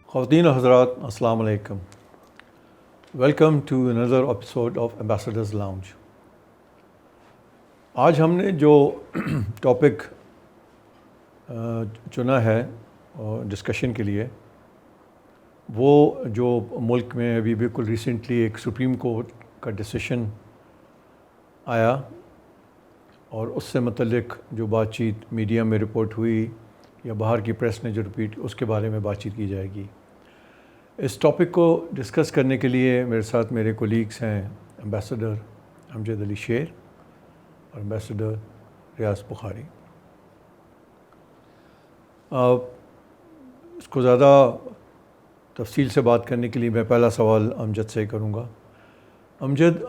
خواتین و حضرات السلام علیکم. Welcome to another episode of ambassadors lounge. آج ہم نے جو ٹاپک چنا ہے ڈسکشن کے لیے وہ جو ملک میں ابھی بالکل ریسنٹلی ایک سپریم کورٹ کا ڈیسیشن آیا اور اس سے متعلق جو بات چیت میڈیا میں رپورٹ ہوئی یا باہر کی پریس نے جو رپیٹ اس کے بارے میں بات چیت کی جائے گی. اس ٹاپک کو ڈسکس کرنے کے لیے میرے ساتھ میرے کولیگس ہیں ایمبیسڈر امجد علی شیر اور ایمبیسڈر ریاض بخاری. اس کو زیادہ تفصیل سے بات کرنے کے لیے میں پہلا سوال امجد سے کروں گا. امجد،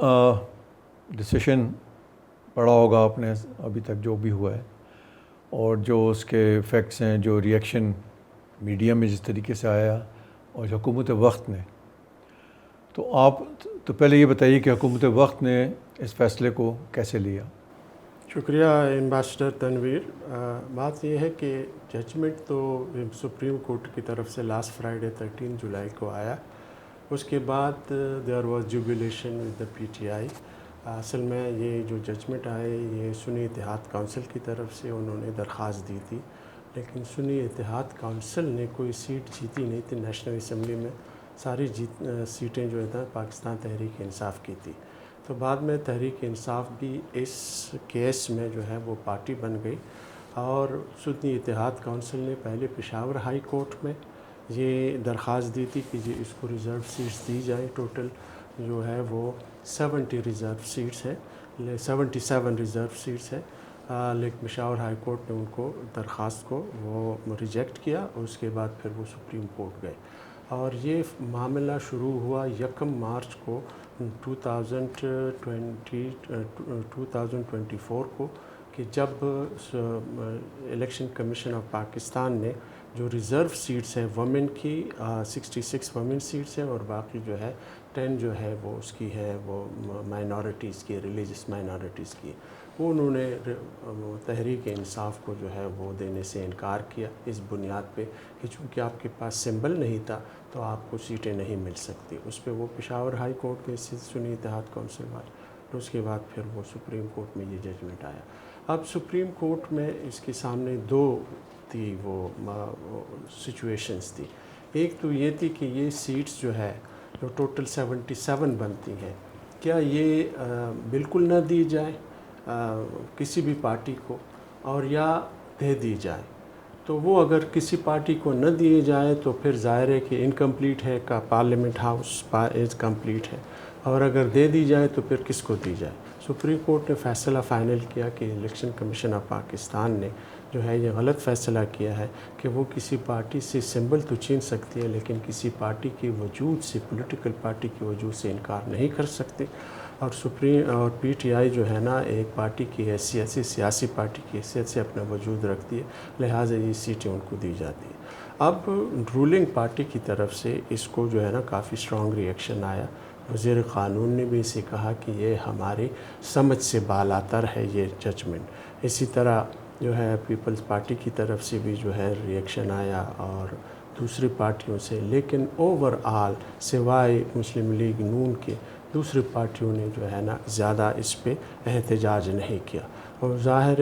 ڈسیشن پڑھا ہوگا آپ نے ابھی تک جو بھی ہوا ہے اور جو اس کے فیکٹس ہیں، جو ریئیکشن میڈیا میں جس طریقے سے آیا اور حکومت وقت نے، تو آپ تو پہلے یہ بتائیے کہ حکومت وقت نے اس فیصلے کو کیسے لیا؟ شکریہ ایمبیسڈر تنویر. بات یہ ہے کہ ججمنٹ تو سپریم کورٹ کی طرف سے لاسٹ فرائیڈے 13 جولائی کو آیا. اس کے بعد there was jubilation with the P T I. اصل میں یہ جو ججمنٹ آئے یہ سنی اتحاد کونسل کی طرف سے انہوں نے درخواست دی تھی، لیکن سنی اتحاد کونسل نے کوئی سیٹ جیتی نہیں تھی. نیشنل اسمبلی میں ساری سیٹیں جو ہیں پاکستان تحریک انصاف کی تھی. تو بعد میں تحریک انصاف بھی اس کیس میں جو ہے وہ پارٹی بن گئی اور سنی اتحاد کونسل نے پہلے پشاور ہائی کورٹ میں یہ درخواست دی تھی کہ اس کو ریزرو سیٹس دی جائیں. ٹوٹل جو ہے وہ 70 ریزرو سیٹس ہے، 77 ریزرو سیٹس ہے، لیکن پشاور ہائی کورٹ نے ان کو درخواست کو وہ ریجیکٹ کیا اور اس کے بعد پھر وہ سپریم کورٹ گئے. اور یہ معاملہ شروع ہوا 1 مارچ کو 2024 کو، کہ جب الیکشن کمیشن آف پاکستان نے جو ریزرو سیٹس ہے وومن کی 66 وومن سیٹس ہیں اور باقی جو ہے 10 جو ہے وہ اس کی ہے وہ مائنورٹیز کی، ریلیجس مائنورٹیز کی، وہ انہوں نے تحریک انصاف کو جو ہے وہ دینے سے انکار کیا اس بنیاد پہ کہ چونکہ آپ کے پاس سمبل نہیں تھا تو آپ کو سیٹیں نہیں مل سکتی. اس پہ وہ پشاور ہائی کورٹ میں سنی اتحاد کونسل والے، تو اس کے بعد پھر وہ سپریم کورٹ میں یہ ججمنٹ آیا. اب سپریم کورٹ میں اس کے سامنے دو تھی وہ سچویشنز تھی. ایک تو یہ تھی کہ یہ سیٹس جو ہے جو ٹوٹل 77 بنتی ہیں، کیا یہ بالکل نہ دی جائے کسی بھی پارٹی کو اور یا دے دی جائے. تو وہ اگر کسی پارٹی کو نہ دیے جائے تو پھر ظاہر ہے کہ انکمپلیٹ ہے کا پارلیمنٹ ہاؤس از کمپلیٹ ہے، اور اگر دے دی جائے تو پھر کس کو دی جائے. سپریم کورٹ نے فیصلہ فائنل کیا کہ الیکشن کمیشن آف پاکستان نے جو ہے یہ غلط فیصلہ کیا ہے کہ وہ کسی پارٹی سے سمبل تو چھین سکتی ہے لیکن کسی پارٹی کے وجود سے، پولیٹیکل پارٹی کے وجود سے انکار نہیں کر سکتے. اور پی ٹی آئی جو ہے نا ایک پارٹی کی حیثیت سے، سیاسی پارٹی کی حیثیت سے اپنا وجود رکھتی ہے، لہٰذا یہ سیٹیں ان کو دی جاتی ہیں. اب رولنگ پارٹی کی طرف سے اس کو جو ہے نا کافی اسٹرانگ ریئیکشن آیا. وزیر قانون نے بھی اسے کہا کہ یہ ہماری سمجھ سے بالاتر ہے یہ ججمنٹ. اسی طرح جو ہے پیپلز پارٹی کی طرف سے بھی جو ہے ریئیکشن آیا اور دوسری پارٹیوں سے، لیکن اوور آل سوائے مسلم لیگ نون کے دوسری پارٹیوں نے جو ہے نا زیادہ اس پہ احتجاج نہیں کیا. اور ظاہر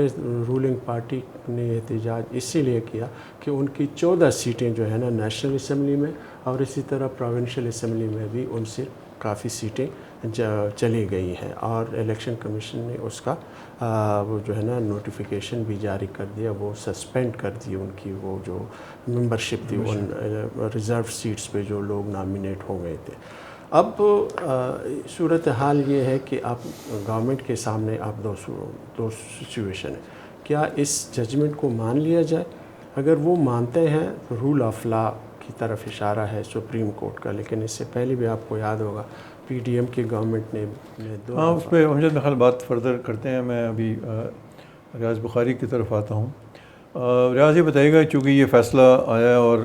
رولنگ پارٹی نے احتجاج اسی لیے کیا کہ ان کی 14 سیٹیں جو ہے نا نیشنل اسمبلی میں اور اسی طرح پروونشل اسمبلی میں بھی ان سے کافی سیٹیں چلی گئی ہیں، اور الیکشن کمیشن نے اس کا وہ جو ہے نا نوٹیفیکیشن بھی جاری کر دیا، وہ سسپینڈ کر دی ان کی وہ جو ممبرشپ تھی ان ریزرو سیٹس پہ جو لوگ نامینیٹ ہو گئے تھے. اب صورتحال یہ ہے کہ اب گورنمنٹ کے سامنے اب دو سچویشن ہے. کیا اس ججمنٹ کو مان لیا جائے؟ اگر وہ مانتے ہیں تو رول آف لا کی طرف اشارہ ہے سپریم کورٹ کا، لیکن اس سے پہلے بھی آپ کو یاد ہوگا پی ڈی ایم کی گورنمنٹ نے اس پہ امجد میں خیال بات فردر کرتے ہیں. میں ابھی ریاض بخاری کی طرف آتا ہوں. ریاض یہ بتائیے گا، چونکہ یہ فیصلہ آیا اور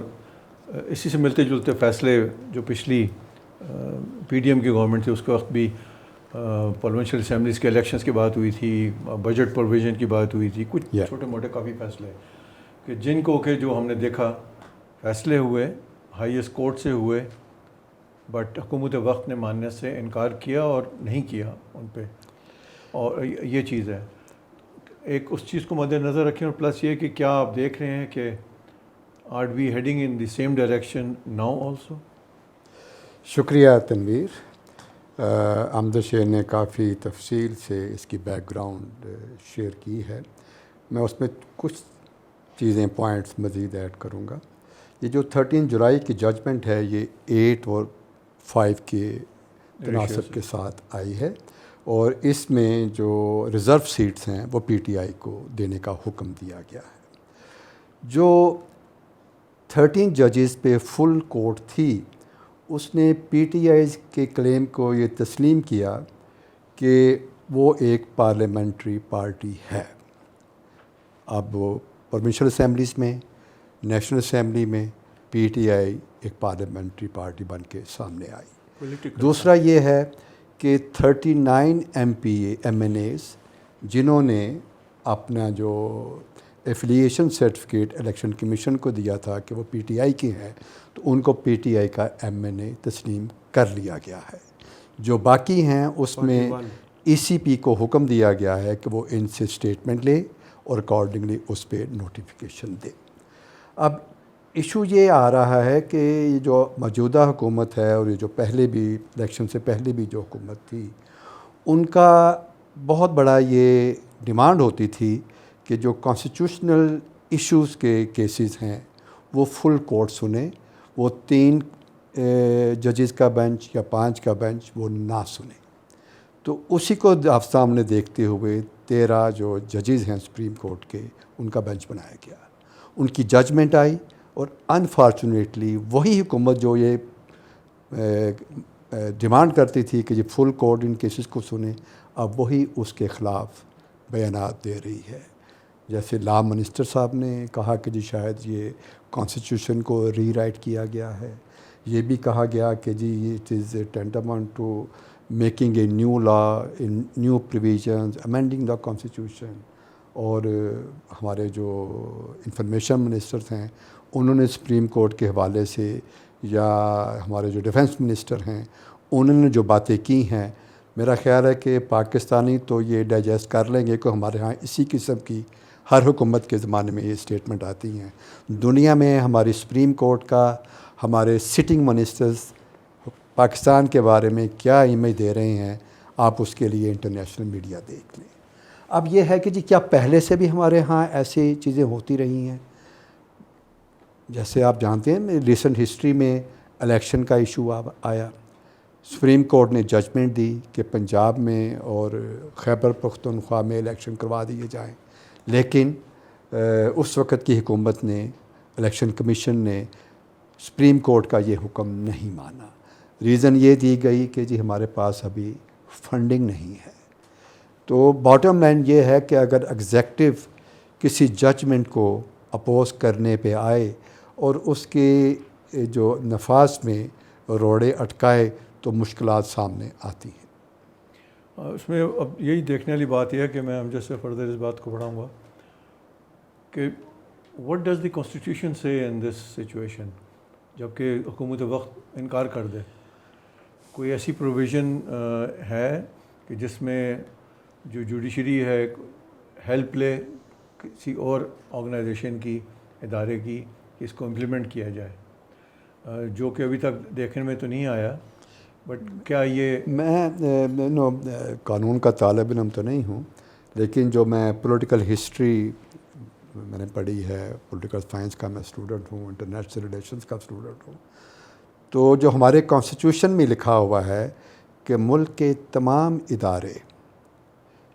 اسی سے ملتے جلتے فیصلے جو پچھلی پی ڈی ایم کی گورنمنٹ تھی اس کے وقت بھی پروونشل اسمبلیز کے الیکشنز کی بات ہوئی تھی، بجٹ پروویژن کی بات ہوئی تھی، کچھ چھوٹے موٹے کافی فیصلے کہ جن کو کہ جو ہم نے دیکھا فیصلے ہوئے ہائیسٹ کورٹ سے ہوئے، بٹ حکومت وقت نے ماننے سے انکار کیا اور نہیں کیا ان پہ، اور یہ چیز ہے ایک اس چیز کو مد نظر رکھیں، اور پلس یہ کہ کیا آپ دیکھ رہے ہیں کہ are we heading in the same direction now also? شکریہ تنویر. امجد شیر نے کافی تفصیل سے اس کی بیک گراؤنڈ شیئر کی ہے. میں اس میں کچھ چیزیں پوائنٹس مزید ایڈ کروں گا. یہ جو 13 جولائی کی ججمنٹ ہے یہ 8 اور 5 کے تناسب کے ساتھ آئی ہے، اور اس میں جو ریزرو سیٹس ہیں وہ پی ٹی آئی کو دینے کا حکم دیا گیا ہے. جو 13 ججز پہ فل کورٹ تھی اس نے پی ٹی آئیز کے کلیم کو یہ تسلیم کیا کہ وہ ایک پارلیمنٹری پارٹی ہے. اب وہ پروونشل اسمبلیز میں، نیشنل اسمبلی میں پی ٹی آئی ایک پارلیمنٹری پارٹی بن کے سامنے آئی. دوسرا یہ ہے کہ 39 ایم این ایز جنہوں نے اپنا جو ایفیلیشن سرٹیفکیٹ الیکشن کمیشن کو دیا تھا کہ وہ پی ٹی آئی کے ہیں، تو ان کو پی ٹی آئی کا ایم این اے تسلیم کر لیا گیا ہے. جو باقی ہیں اس میں ای سی پی کو حکم دیا گیا ہے کہ وہ ان سے اسٹیٹمنٹ لے اور اکارڈنگلی اس پہ نوٹیفیکیشن دے. اب ایشو یہ آ رہا ہے کہ یہ جو موجودہ حکومت ہے اور یہ جو پہلے بھی الیکشن سے پہلے بھی جو حکومت تھی ان کا بہت بڑا یہ ڈیمانڈ ہوتی تھی کہ جو کانسٹیٹیوشنل ایشوز کے کیسز ہیں وہ فل کورٹ سنیں، وہ 3 ججز کا بینچ یا 5 کا بینچ وہ نہ سنیں. تو اسی کو آپ سامنے دیکھتے ہوئے 13 جو ججز ہیں سپریم کورٹ کے ان کا بینچ بنایا گیا. ان کی ججمنٹ آئی اور انفارچونیٹلی وہی حکومت جو یہ ڈیمانڈ کرتی تھی کہ یہ فل کورٹ ان کیسز کو سنیں، اب وہی اس کے خلاف بیانات دے رہی ہے. جیسے لا منسٹر صاحب نے کہا کہ جی شاید یہ کانسٹیٹیوشن کو ری رائٹ کیا گیا ہے. یہ بھی کہا گیا کہ جی it is tantamount to making a new law and new provisions amending the constitution. اور ہمارے جو انفارمیشن منسٹرز ہیں انہوں نے سپریم کورٹ کے حوالے سے، یا ہمارے جو ڈیفنس منسٹر ہیں انہوں نے جو باتیں کی ہیں، میرا خیال ہے کہ پاکستانی تو یہ ڈائجسٹ کر لیں گے کہ ہمارے ہاں اسی قسم کی ہر حکومت کے زمانے میں یہ اسٹیٹمنٹ آتی ہیں. دنیا میں ہماری سپریم کورٹ کا ہمارے سٹنگ منسٹرز پاکستان کے بارے میں کیا امیج دے رہے ہیں، آپ اس کے لیے انٹرنیشنل میڈیا دیکھ لیں. اب یہ ہے کہ جی کیا پہلے سے بھی ہمارے ہاں ایسی چیزیں ہوتی رہی ہیں؟ جیسے آپ جانتے ہیں ریسنٹ ہسٹری میں الیکشن کا ایشو آیا، سپریم کورٹ نے ججمنٹ دی کہ پنجاب میں اور خیبر پختونخوا میں الیکشن کروا دیے جائیں، لیکن اس وقت کی حکومت نے، الیکشن کمیشن نے سپریم کورٹ کا یہ حکم نہیں مانا. ریزن یہ دی گئی کہ جی ہمارے پاس ابھی فنڈنگ نہیں ہے. تو باٹم لائن یہ ہے کہ اگر ایگزیکٹو کسی ججمنٹ کو اپوز کرنے پہ آئے اور اس کے جو نفاذ میں روڑے اٹکائے تو مشکلات سامنے آتی ہیں. اس میں اب یہی دیکھنے والی بات یہ ہے کہ میں ہم جیسے فردر اس بات کو پڑھاؤں گا کہ واٹ ڈز دی کانسٹیٹیوشن سے ان دس سچویشن. جب کہ حکومت وقت انکار کر دے، کوئی ایسی پروویژن ہے کہ جس میں جو جوڈیشری ہے ہیلپ لے کسی اور آرگنائزیشن کی، ادارے کی، کہ اس کو امپلیمنٹ کیا جائے، جو کہ ابھی تک دیکھنے میں تو نہیں آیا. بٹ کیا یہ میں قانون کا طالب علم تو نہیں ہوں، لیکن جو میں پولیٹیکل ہسٹری میں نے پڑھی ہے، پولیٹیکل سائنس کا میں اسٹوڈنٹ ہوں، انٹرنیشنل ریلیشنز کا اسٹوڈنٹ ہوں، تو جو ہمارے کانسٹیٹیوشن میں لکھا ہوا ہے کہ ملک کے تمام ادارے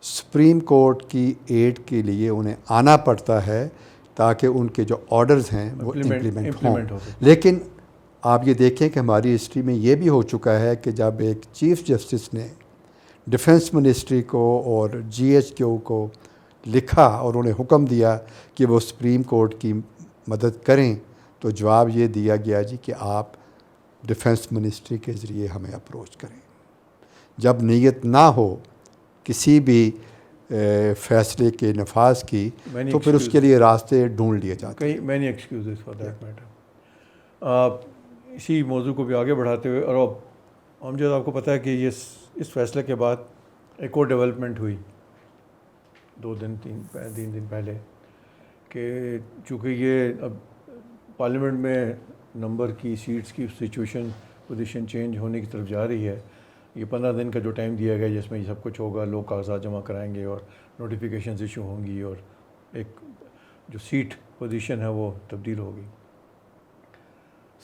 سپریم کورٹ کی ایڈ کے لیے انہیں آنا پڑتا ہے تاکہ ان کے جو آرڈرز ہیں وہ امپلیمنٹ ہوں. لیکن آپ یہ دیکھیں کہ ہماری ہسٹری میں یہ بھی ہو چکا ہے کہ جب ایک چیف جسٹس نے ڈیفنس منسٹری کو اور جی ایچ کیو کو لکھا اور انہیں حکم دیا کہ وہ سپریم کورٹ کی مدد کریں، تو جواب یہ دیا گیا جی کہ آپ ڈیفنس منسٹری کے ذریعے ہمیں اپروچ کریں. جب نیت نہ ہو کسی بھی فیصلے کے نفاذ کی تو پھر اس کے لیے راستے ڈھونڈ لیے جاتے ہیں. Many excuses for that matter. اسی موضوع کو بھی آگے بڑھاتے ہوئے، اور اب امجد آپ کو پتہ ہے کہ یہ اس فیصلے کے بعد ایک اور ڈیولپمنٹ ہوئی 3 دن پہلے، کہ چونکہ یہ اب پارلیمنٹ میں نمبر کی سیٹس کی سچویشن پوزیشن چینج ہونے کی طرف جا رہی ہے، یہ 15 دن کا جو ٹائم دیا گیا جس میں یہ سب کچھ ہوگا، لوگ کاغذات جمع کرائیں گے اور نوٹیفیکیشنز ایشو ہوں گی اور ایک جو سیٹ پوزیشن ہے وہ تبدیل ہوگی.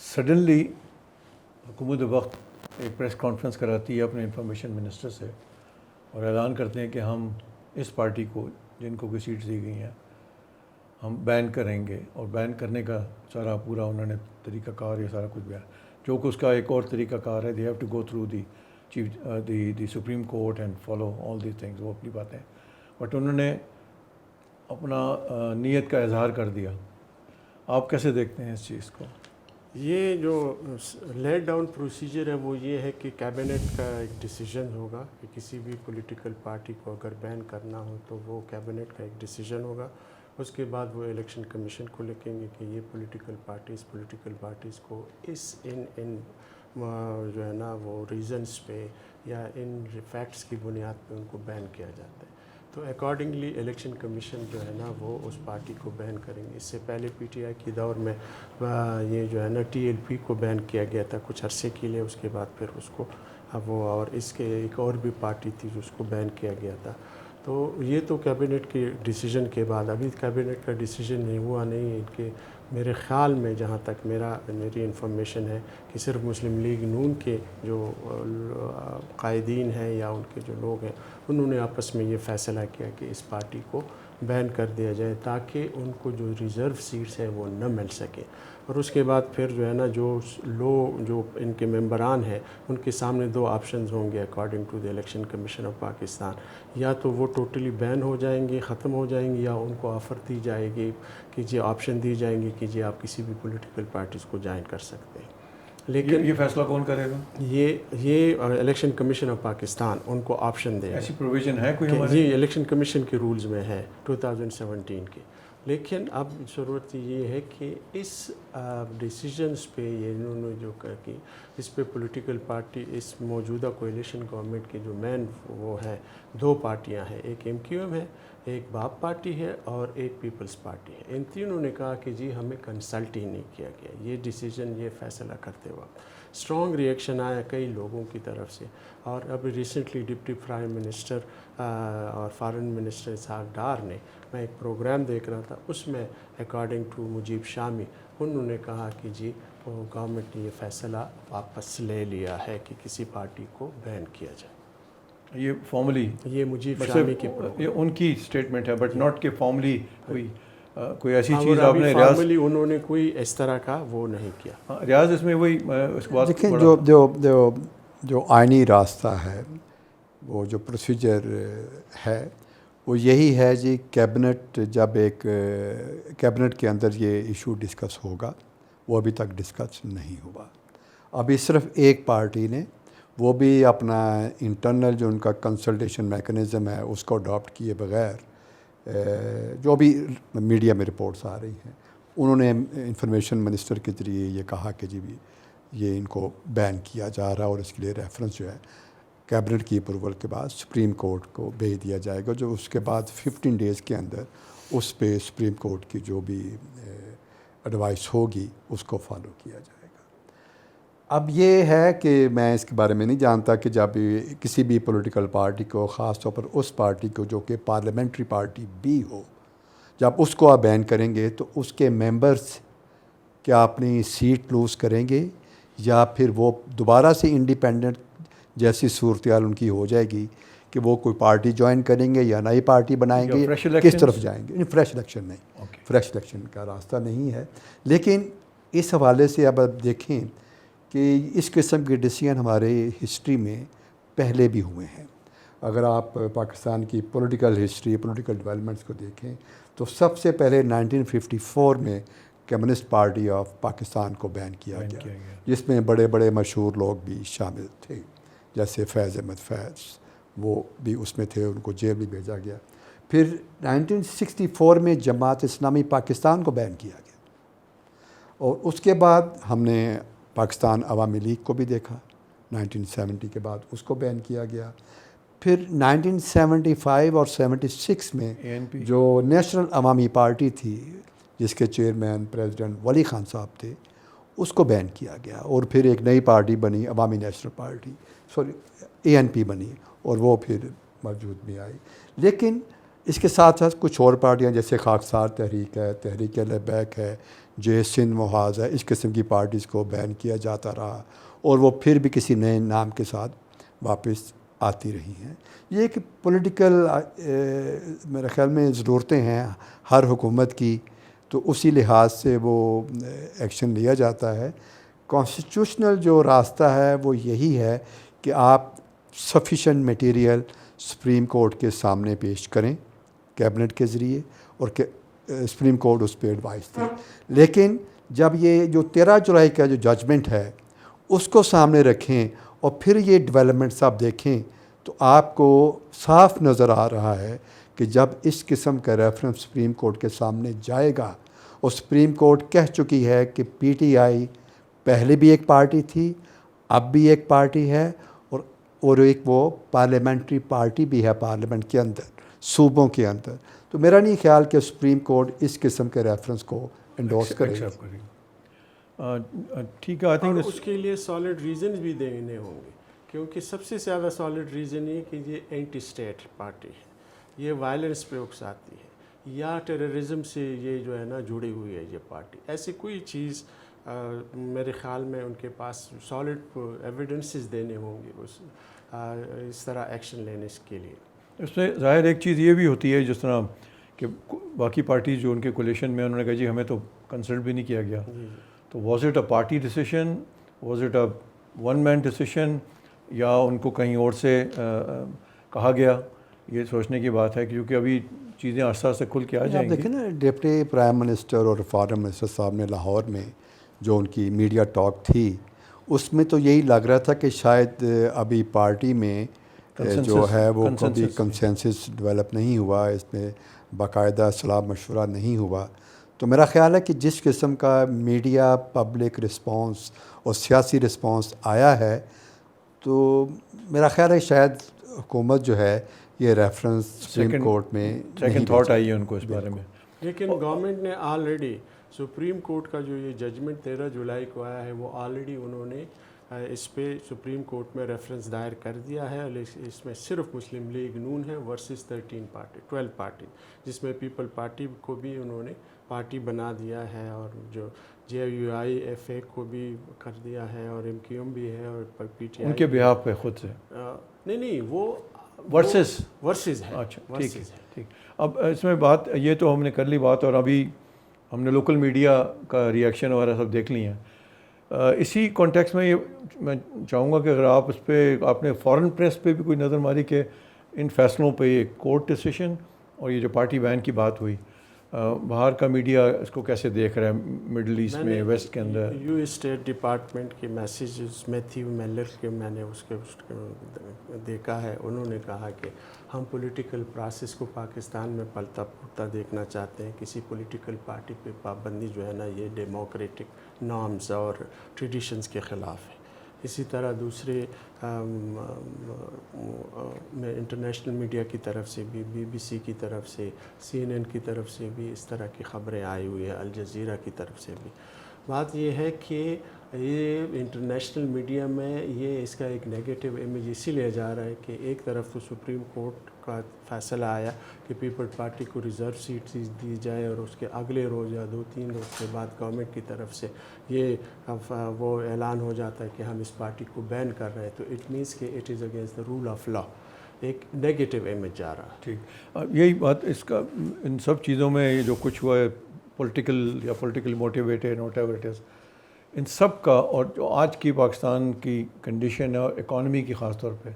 سڈنلی حکومت وقت ایک پریس کانفرنس کراتی ہے اپنے انفارمیشن منسٹر سے اور اعلان کرتے ہیں کہ ہم اس پارٹی کو جن کو کوئی سیٹس دی گئی ہیں ہم بین کریں گے، اور بین کرنے کا سارا پورا انہوں نے طریقہ کار یہ سارا کچھ بیان، جو کہ اس کا ایک اور طریقہ کار ہے، they have to go through the supreme court and follow all these things, وہ اپنی باتیں، بٹ انہوں نے اپنا نیت کا اظہار کر دیا. آپ کیسے دیکھتے ہیں اس چیز کو؟ یہ جو لیٹ ڈاؤن پروسیجر ہے وہ یہ ہے کہ کیبنٹ کا ایک ڈیسیجن ہوگا کہ کسی بھی پولیٹیکل پارٹی کو اگر بین کرنا ہو تو وہ کیبنٹ کا ایک ڈیسیجن ہوگا. اس کے بعد وہ الیکشن کمیشن کو لکھیں گے کہ یہ پولیٹیکل پارٹیز کو ان جو ہے نا وہ ریزنس پہ یا ان فیکٹس کی بنیاد پہ ان کو بین کیا جاتا ہے. تو اکارڈنگلی الیکشن کمیشن جو ہے نا وہ اس پارٹی کو بین کریں گے. اس سے پہلے پی ٹی آئی کے دور میں یہ جو ہے نا ٹی ایل پی کو بین کیا گیا تھا کچھ عرصے کے لیے، اس کے بعد پھر اس کو وہ اور اس کے ایک اور بھی پارٹی تھی جو اس کو بین کیا گیا تھا. تو یہ تو کیبنٹ کے ڈیسیجن کے بعد، ابھی کیبنٹ کا ڈیسیجن نہیں ہوا نہیں ہے کہ میرے خیال میں، جہاں تک میری انفارمیشن ہے کہ صرف مسلم لیگ نون کے جو قائدین ہیں یا ان کے جو لوگ ہیں انہوں نے آپس میں یہ فیصلہ کیا کہ اس پارٹی کو بین کر دیا جائے تاکہ ان کو جو ریزرو سیٹس ہیں وہ نہ مل سکیں. اور اس کے بعد پھر جو ہے نا جو ان کے ممبران ہیں ان کے سامنے 2 آپشنز ہوں گے according to the election commission of Pakistan, یا تو وہ ٹوٹلی بین ہو جائیں گے، ختم ہو جائیں گے، یا ان کو آفر دی جائے گی کہ جی آپشن دی جائیں گی کہ جی آپ کسی بھی پولیٹیکل پارٹیز کو جوائن کر سکتے ہیں. لیکن یہ فیصلہ کون کرے گا؟ یہ الیکشن کمیشن آف پاکستان ان کو آپشن دے. ایسی پروویژن ہے کوئی ہمارے؟ جی الیکشن کمیشن کے رولز میں ہے 2017 کے. لیکن اب ضرورت یہ ہے کہ اس ڈیسیجنز پہ یہ انہوں نے جو کہ اس پہ پولیٹیکل پارٹی، اس موجودہ کولیشن گورنمنٹ کی جو مین وہ ہے 2 پارٹیاں ہیں، ایک MQM ہے، ایک باپ پارٹی ہے اور ایک پیپلز پارٹی ہے. ان تینوں نے کہا کہ جی ہمیں کنسلٹ ہی نہیں کیا گیا. یہ ڈیسیجن، یہ فیصلہ کرتے وقت اسٹرانگ ریئیکشن آیا کئی لوگوں کی طرف سے. اور اب ریسنٹلی ڈپٹی پرائم منسٹر اور فارن منسٹر اسحاق ڈار نے، میں ایک پروگرام دیکھ رہا تھا اس میں اکارڈنگ ٹو مجیب شامی انہوں نے کہا کہ جی گورنمنٹ نے یہ فیصلہ واپس لے لیا ہے کہ کسی پارٹی کو بین کیا جائے. یہ فارملی، یہ مجیب شامی کی یہ ان کی اسٹیٹمنٹ ہے، بٹ ناٹ کہ فارملی کوئی ایسی چیز آپ نے فارملی انہوں نے کوئی اس طرح کا وہ نہیں کیا. ریاض اس میں وہی اس کو دیکھیں جو آئینی راستہ ہے، وہ جو پروسیجر ہے وہ یہی ہے جی. کیبنٹ جب کیبنٹ کے اندر یہ ایشو ڈسکس ہوگا، وہ ابھی تک ڈسکس نہیں ہوا. ابھی صرف ایک پارٹی نے، وہ بھی اپنا انٹرنل جو ان کا کنسلٹیشن میکنزم ہے اس کو اڈاپٹ کیے بغیر، جو بھی میڈیا میں رپورٹس آ رہی ہیں، انہوں نے انفارمیشن منسٹر کے ذریعے یہ کہا کہ جی یہ ان کو بین کیا جا رہا ہے اور اس کے لیے ریفرنس جو ہے کیبنٹ کی اپروول کے بعد سپریم کورٹ کو بھیج دیا جائے گا، جو اس کے بعد 15 ڈیز کے اندر اس پہ سپریم کورٹ کی جو بھی ایڈوائس ہوگی اس کو فالو کیا جائے گا. اب یہ ہے کہ میں اس کے بارے میں نہیں جانتا کہ جب کسی بھی پولیٹیکل پارٹی کو، خاص طور پر اس پارٹی کو جو کہ پارلیمنٹری پارٹی بھی ہو، جب اس کو آپ بین کریں گے تو اس کے ممبرز کیا اپنی سیٹ لوز کریں گے یا پھر وہ دوبارہ سے انڈیپینڈنٹ جیسی صورتحال ان کی ہو جائے گی کہ وہ کوئی پارٹی جوائن کریں گے یا نئی پارٹی بنائیں گے، کس طرف جائیں گے؟ فریش الیکشن نہیں، فریش الیکشن کا راستہ نہیں ہے. لیکن اس حوالے سے اب آپ دیکھیں کہ اس قسم کے ڈیسیژن ہمارے ہسٹری میں پہلے بھی ہوئے ہیں. اگر آپ پاکستان کی پولیٹیکل ہسٹری، پولیٹیکل ڈیولپمنٹس کو دیکھیں تو سب سے پہلے 1954 میں کمیونسٹ پارٹی آف پاکستان کو بین کیا گیا، جس میں بڑے بڑے مشہور لوگ بھی شامل تھے، جیسے فیض احمد فیض، وہ بھی اس میں تھے، ان کو جیل بھی بھیجا گیا. پھر 1964 میں جماعت اسلامی پاکستان کو بین کیا گیا، اور اس کے بعد ہم نے پاکستان عوامی لیگ کو بھی دیکھا 1970 کے بعد اس کو بین کیا گیا. پھر 1975 اور 76 میں ANP جو نیشنل عوامی پارٹی تھی جس کے چیئرمین پریزیڈنٹ ولی خان صاحب تھے اس کو بین کیا گیا, اور پھر ایک نئی پارٹی بنی عوامی نیشنل پارٹی ANP بنی, اور وہ پھر موجود بھی آئی. لیکن اس کے ساتھ ساتھ کچھ اور پارٹیاں جیسے خاکسار تحریک ہے, تحریک لبیک ہے, جے سندھ محاذ ہے, اس قسم کی پارٹیز کو بین کیا جاتا رہا, اور وہ پھر بھی کسی نئے نام کے ساتھ واپس آتی رہی ہیں. یہ ایک پولیٹیکل میرے خیال میں ضرورتیں ہیں ہر حکومت کی, تو اسی لحاظ سے وہ ایکشن لیا جاتا ہے. کانسٹیٹیوشنل جو راستہ ہے وہ یہی ہے کہ آپ سفیشینٹ میٹیریل سپریم کورٹ کے سامنے پیش کریں کیبنٹ کے ذریعے, اور کہ سپریم کورٹ اس پہ ایڈوائس دے. لیکن جب یہ جو 13 جولائی کا جو ججمنٹ ہے اس کو سامنے رکھیں اور پھر یہ ڈیولپمنٹس آپ دیکھیں تو آپ کو صاف نظر آ رہا ہے کہ جب اس قسم کا ریفرنس سپریم کورٹ کے سامنے جائے گا, اور سپریم کورٹ کہہ چکی ہے کہ PTI پہلے بھی ایک پارٹی تھی, اب بھی ایک پارٹی ہے, اور ایک وہ پارلیمنٹری پارٹی بھی ہے پارلیمنٹ کے اندر, صوبوں کے اندر. تو میرا نہیں خیال کہ سپریم کورٹ اس قسم کے ریفرنس کو انڈورس کرے گا. ٹھیک ہے. آئی اور تھنک اس کے لیے سالڈ ریزنز بھی دینے ہوں گے, کیونکہ سب سے زیادہ سالڈ ریزن یہ کہ یہ اینٹی اسٹیٹ پارٹی ہے, یہ وائلنس پہ اکساتی ہے, یا ٹیررزم سے یہ جو ہے نا جڑی ہوئی ہے یہ پارٹی. ایسی کوئی چیز میرے خیال میں ان کے پاس سالڈ ایویڈنسز دینے ہوں گے اس طرح ایکشن لینے کے لیے. اس میں ظاہر ایک چیز یہ بھی ہوتی ہے جس طرح کہ باقی پارٹیز جو ان کے کولیشن میں انہوں نے کہا جی ہمیں تو کنسلٹ بھی نہیں کیا گیا, تو was it a party decision, was it a one man decision, یا ان کو کہیں اور سے کہا گیا؟ یہ سوچنے کی بات ہے کیونکہ ابھی چیزیں آہستہ آہستہ کھل کے آ جائیں گی. دیکھیں نا ڈپٹی پرائم منسٹر اور فارن منسٹر صاحب نے لاہور میں جو ان کی میڈیا ٹاک تھی اس میں تو یہی لگ رہا تھا کہ شاید ابھی پارٹی میں جو ہے وہ کبھی کنسنسس ڈیولپ نہیں ہوا, اس میں باقاعدہ صلاح مشورہ نہیں ہوا. تو میرا خیال ہے کہ جس قسم کا میڈیا پبلک رسپانس اور سیاسی رسپانس آیا ہے تو میرا خیال ہے شاید حکومت جو ہے یہ ریفرنس سپریم کورٹ میں سیکنڈ تھاٹ آئی ہے ان کو اس بارے میں. لیکن گورنمنٹ نے آلریڈی سپریم کورٹ کا جو یہ ججمنٹ 13 جولائی کو آیا ہے وہ آلریڈی انہوں نے اس پہ سپریم کورٹ میں ریفرنس دائر کر دیا ہے. اس میں صرف مسلم لیگ نون ہے ورسز 12 پارٹی, جس میں پیپل پارٹی کو بھی انہوں نے پارٹی بنا دیا ہے, اور جو JUIFA کو بھی کر دیا ہے, اور MQM بھی ہے, اور PTI ان کے بہاف پہ خود سے نہیں وہ ورسز ہے. اچھا ٹھیک ہے ٹھیک. اب اس میں بات یہ تو ہم نے کر لی بات, اور ابھی ہم نے لوکل میڈیا کا ریئیکشن وغیرہ سب دیکھ لی ہیں. اسی کانٹیکس میں یہ میں چاہوں گا کہ اگر آپ اس پہ آپ نے فارن پریس پہ بھی کوئی نظر ماری کہ ان فیصلوں پہ یہ کورٹ ڈیسیشن اور یہ جو پارٹی بین کی بات ہوئی, باہر کا میڈیا اس کو کیسے دیکھ رہا ہے مڈل ایسٹ میں, ویسٹ کے اندر؟ اسٹیٹ ڈپارٹمنٹ کے میسیجز میتھیو میلر کے میں نے اس کے دیکھا ہے. انہوں نے کہا کہ ہم پولیٹیکل پروسیس کو پاکستان میں پلتا پھوٹتا دیکھنا چاہتے ہیں, کسی پولیٹیکل پارٹی پہ پابندی جو ہے نا یہ ڈیموکریٹک نارمز اور ٹریڈیشنز کے خلاف ہے. اسی طرح دوسرے انٹرنیشنل میڈیا کی طرف سے بھی BBC کی طرف سے, CNN کی طرف سے بھی اس طرح کی خبریں آئی ہوئی ہیں, الجزیرہ کی طرف سے بھی. بات یہ ہے کہ یہ انٹرنیشنل میڈیا میں یہ اس کا ایک نیگیٹو امیج اسی لیے جا رہا ہے کہ ایک طرف تو سپریم کورٹ کا فیصلہ آیا کہ پیپل پارٹی کو ریزرو سیٹ دی جائے, اور اس کے اگلے روز یا 2-3 روز کے بعد گورنمنٹ کی طرف سے یہ وہ اعلان ہو جاتا ہے کہ ہم اس پارٹی کو بین کر رہے ہیں. تو اٹ مینس کہ it is against the rule of law, ایک نیگیٹو امیج جا رہا ہے. ٹھیک, یہی بات اس کا ان سب چیزوں میں جو کچھ ہوا ہے پولیٹیکل یا political motivated whatever it is, ان سب کا, اور جو آج کی پاکستان کی کنڈیشن ہے اور اکانومی کی خاص طور پہ,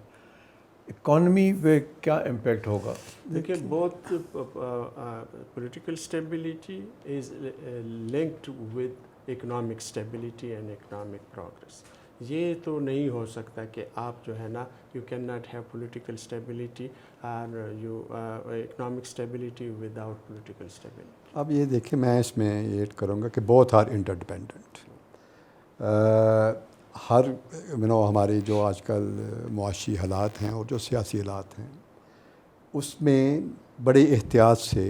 اکانومی پہ کیا امپیکٹ ہوگا؟ دیکھیے بہت political stability is linked with economic stability and economic progress. یہ تو نہیں ہو سکتا کہ آپ جو ہے نا you can not have political stability اور you economic stability without political stability. اب یہ دیکھیں میں اس میں ایڈ کروں گا کہ بوتھ آر انٹر ڈپینڈنٹ. ہر ہمارے جو آج کل معاشی حالات ہیں اور جو سیاسی حالات ہیں اس میں بڑے احتیاط سے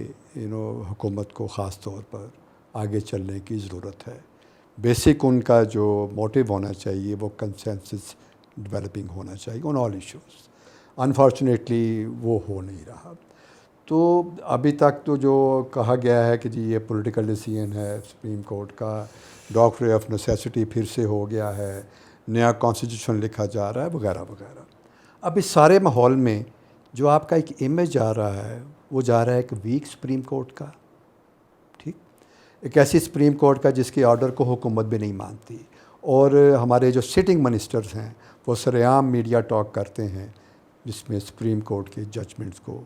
حکومت کو خاص طور پر آگے چلنے کی ضرورت ہے. بیسک ان کا جو موٹیو ہونا چاہیے وہ کنسنسس ڈیولپنگ ہونا چاہیے آن آل ایشوز. انفارچونیٹلی وہ ہو نہیں رہا. تو ابھی تک تو جو کہا گیا ہے کہ جی یہ پولیٹیکل ڈیسیژن ہے سپریم کورٹ کا, ڈاکٹری آف نیسیسٹی پھر سے ہو گیا ہے, نیا کانسٹیٹیوشن لکھا جا رہا ہے وغیرہ وغیرہ. اب اس سارے ماحول میں جو آپ کا ایک امیج آ رہا ہے وہ جا رہا ہے ایک ویک سپریم کورٹ کا, ٹھیک, ایک ایسی سپریم کورٹ کا جس کے آرڈر کو حکومت بھی نہیں مانتی, اور ہمارے جو سٹنگ منسٹرز ہیں وہ سرعام میڈیا ٹاک کرتے ہیں جس میں سپریم کورٹ کے ججمنٹس کو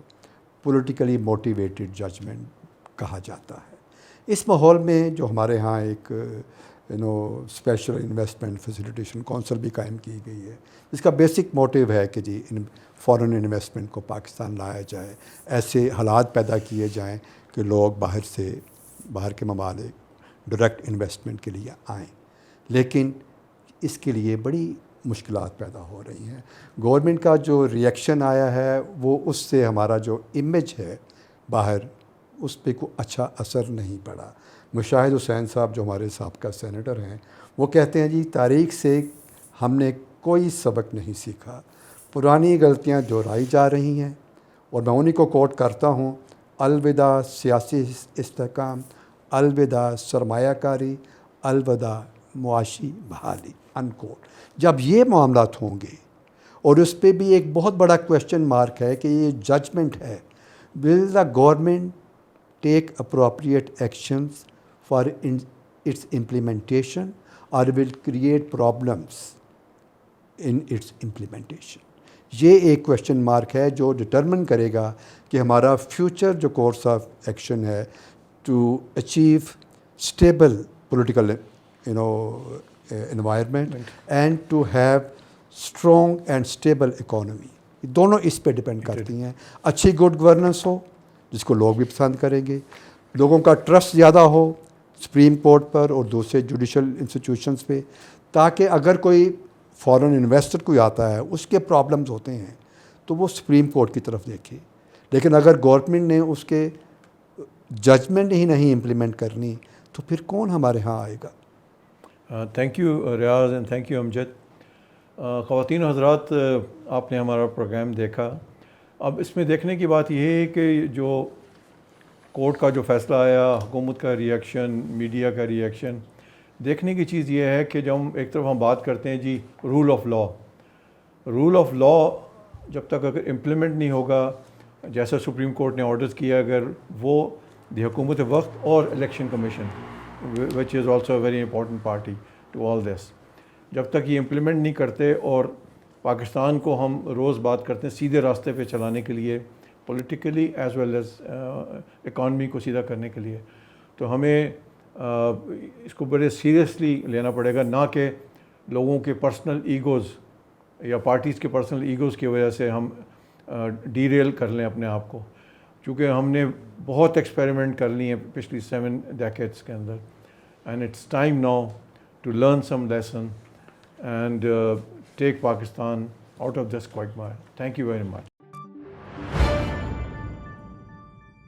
پولیٹیکلی موٹیویٹڈ ججمنٹ کہا جاتا ہے. اس ماحول میں جو ہمارے ہاں ایک اسپیشل انویسٹمنٹ فیسیلیٹیشن کونسل بھی قائم کی گئی ہے جس کا بیسک موٹیو ہے کہ جی فارن انویسٹمنٹ کو پاکستان لایا جائے, ایسے حالات پیدا کیے جائیں کہ لوگ باہر کے ممالک ڈائریکٹ انویسٹمنٹ کے لیے آئیں. لیکن اس کے لیے بڑی مشکلات پیدا ہو رہی ہیں. گورنمنٹ کا جو ریئیکشن آیا ہے وہ اس سے ہمارا جو امیج ہے باہر اس پہ کوئی اچھا اثر نہیں پڑا. مشاہد حسین صاحب جو ہمارے سابقہ سینیٹر ہیں وہ کہتے ہیں جی تاریخ سے ہم نے کوئی سبق نہیں سیکھا, پرانی غلطیاں دہرائی جا رہی ہیں. اور میں انہیں کو کوٹ کرتا ہوں, الوداع سیاسی استحکام, الوداع سرمایہ کاری, الوداع معاشی بحالی انکوٹ. جب یہ معاملات ہوں گے, اور اس پہ بھی ایک بہت بڑا کویشچن مارک ہے کہ یہ ججمنٹ ہے, will the government take appropriate actions for its implementation اور will create problems in its implementation. یہ ایک کویشچن مارک ہے جو ڈٹرمن کرے گا کہ ہمارا فیوچر جو کورس آف ایکشن ہے to achieve stable political environment and to have strong and stable economy. دونوں اس پہ ڈپینڈ کرتی ہیں. اچھی گڈ گورننس ہو جس کو لوگ بھی پسند کریں گے, لوگوں کا ٹرسٹ زیادہ ہو سپریم کورٹ پر اور دوسرے جوڈیشل انسٹیٹیوشنس پہ, تاکہ اگر کوئی فارن انویسٹر کوئی آتا ہے اس کے پرابلمز ہوتے ہیں تو وہ سپریم کورٹ کی طرف دیکھے. لیکن اگر گورنمنٹ نے اس کے ججمنٹ ہی نہیں امپلیمنٹ کرنی تو پھر کون ہمارے ہاں آئے گا. Thank you Riaz and thank you Amjad. خواتین و حضرات, آپ نے ہمارا پروگرام دیکھا. اب اس میں دیکھنے کی بات یہ ہے کہ جو کورٹ کا جو فیصلہ آیا, حکومت کا ریئیکشن, میڈیا کا ریئیکشن, دیکھنے کی چیز یہ ہے کہ جب ایک طرف ہم بات کرتے ہیں جی rule of law, rule of law جب تک اگر امپلیمنٹ نہیں ہوگا, جیسا سپریم کورٹ نے آرڈرز کیا, اگر وہ دی حکومت وقت اور election commission which is also a very important party to all this, جب تک یہ امپلیمنٹ نہیں کرتے اور پاکستان کو ہم روز بات کرتے ہیں سیدھے راستے پہ چلانے کے لیے, politically as well as economy کو سیدھا کرنے کے لیے, تو ہمیں اس کو بڑے سیریسلی لینا پڑے گا, نہ کہ لوگوں کے پرسنل ایگوز یا پارٹیز کے پرسنل ایگوز کی وجہ سے ہم ڈی ریل کر لیں اپنے آپ کو. چونکہ ہم نے بہت ایکسپیریمنٹ کر لی ہیں پچھلی 7 decades کے اندر, and it's time now to learn some lesson and take Pakistan out of this quagmire. Thank you very much.